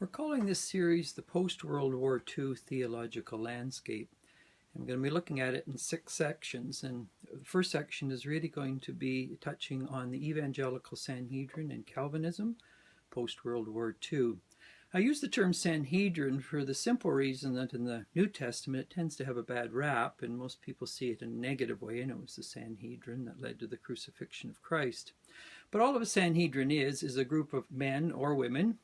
We're calling this series the Post-World War II Theological Landscape. And we're going to be looking at it in 6 sections. And the first section is really going to be touching on the Evangelical Sanhedrin and Calvinism, post-World War II. I use the term Sanhedrin for the simple reason that in the New Testament it tends to have a bad rap, and most people see it in a negative way, and it was the Sanhedrin that led to the crucifixion of Christ. But all of a Sanhedrin is a group of men or women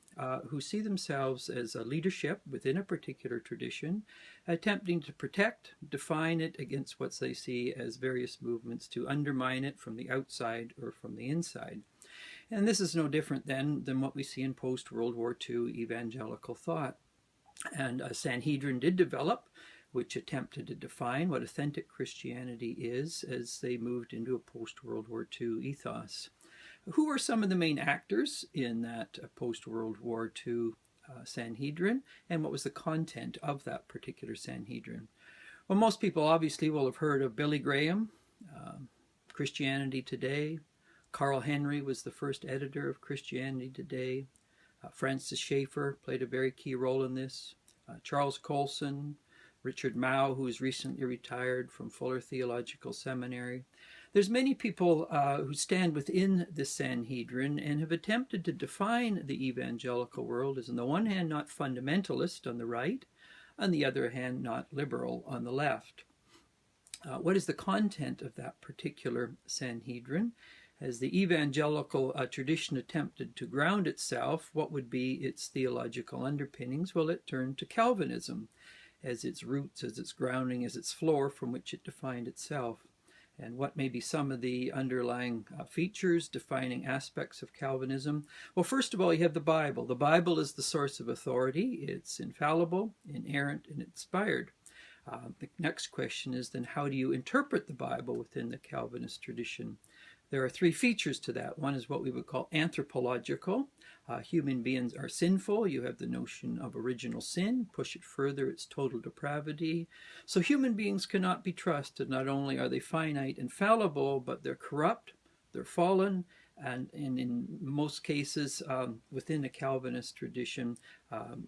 who see themselves as a leadership within a particular tradition, attempting to protect, define it against what they see as various movements to undermine it from the outside or from the inside. And this is no different than what we see in post-World War II evangelical thought. And a Sanhedrin did develop, which attempted to define what authentic Christianity is as they moved into a post-World War II ethos. Who are some of the main actors in that post-World War II Sanhedrin, and what was the content of that particular Sanhedrin? Well, most people obviously will have heard of Billy Graham, Christianity Today. Carl Henry was the first editor of Christianity Today. Francis Schaeffer played a very key role in this. Charles Colson, Richard Mouw, who is recently retired from Fuller Theological Seminary. There's many people who stand within the Sanhedrin and have attempted to define the evangelical world as, on the one hand, not fundamentalist on the right, on the other hand, not liberal on the left. What is the content of that particular Sanhedrin? As the evangelical tradition attempted to ground itself, what would be its theological underpinnings? Well, it turned to Calvinism as its roots, as its grounding, as its floor from which it defined itself. And what may be some of the underlying features, defining aspects of Calvinism? Well, first of all, you have the Bible. The Bible is the source of authority. It's infallible, inerrant, and inspired. The next question is then, how do you interpret the Bible within the Calvinist tradition? There are 3 features to that. One is what we would call anthropological. Human beings are sinful. You have the notion of original sin. Push it further, it's total depravity. So human beings cannot be trusted. Not only are they finite and fallible, but they're corrupt, they're fallen, and in most cases within the Calvinist tradition,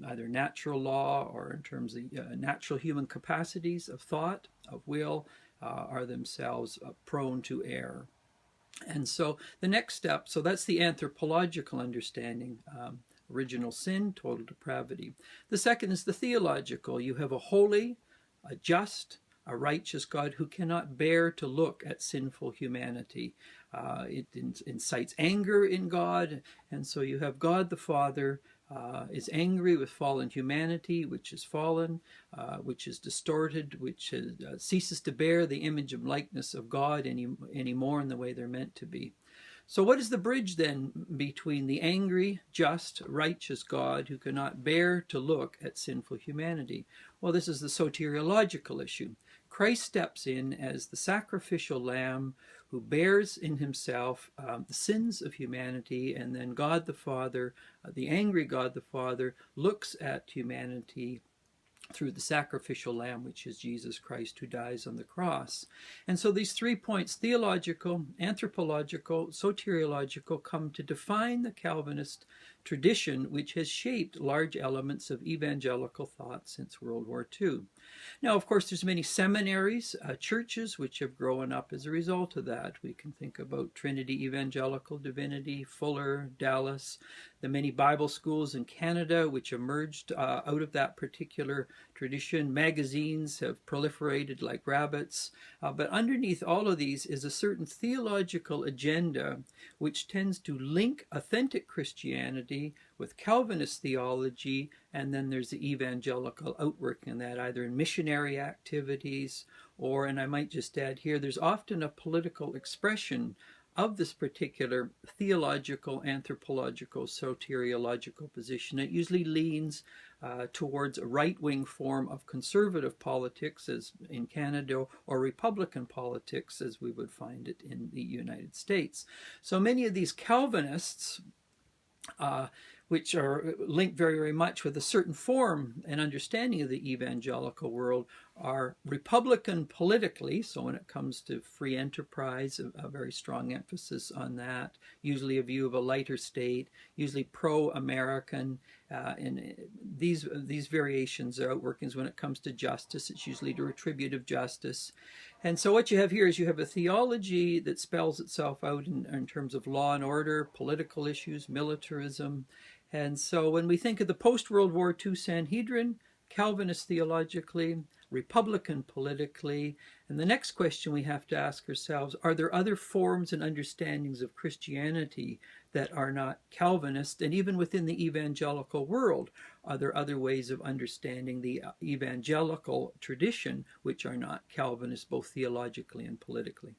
either natural law or in terms of natural human capacities of thought, of will, are themselves prone to error. And so the next step, so that's the anthropological understanding, original sin, total depravity. The second is the theological. You have a holy, a just, a righteous God who cannot bear to look at sinful humanity. It incites anger in God, and so you have God the Father is angry with fallen humanity, which is fallen, which is distorted, which ceases to bear the image and likeness of God anymore in the way they're meant to be. So what is the bridge then between the angry, just, righteous God who cannot bear to look at sinful humanity? Well, this is the soteriological issue. Christ steps in as the sacrificial lamb who bears in himself the sins of humanity, and then God the Father, the angry God the Father, looks at humanity through the sacrificial lamb, which is Jesus Christ, who dies on the cross. And so these 3 points, theological, anthropological, soteriological, come to define the Calvinist tradition, which has shaped large elements of evangelical thought since World War II. Now, of course, there's many seminaries, churches, which have grown up as a result of that. We can think about Trinity Evangelical Divinity, Fuller, Dallas, the many Bible schools in Canada, which emerged out of that particular tradition. Magazines have proliferated like rabbits. But underneath all of these is a certain theological agenda which tends to link authentic Christianity with Calvinist theology, and then there's the evangelical outworking of that, either in missionary activities or, and I might just add here, there's often a political expression of this particular theological, anthropological, soteriological position. It usually leans towards a right-wing form of conservative politics, as in Canada, or Republican politics, as we would find it in the United States. So many of these Calvinists, which are linked very, very much with a certain form and understanding of the evangelical world, are Republican politically, so when it comes to free enterprise, a very strong emphasis on that, usually a view of a lighter state, usually pro-American, and these variations are outworkings. When it comes to justice, it's usually to retributive justice. And so what you have here is you have a theology that spells itself out in terms of law and order, political issues, militarism. And so when we think of the post-World War II Sanhedrin, Calvinist theologically, Republican politically, and the next question we have to ask ourselves, are there other forms and understandings of Christianity that are not Calvinist? And even within the evangelical world, are there other ways of understanding the evangelical tradition which are not Calvinist, both theologically and politically?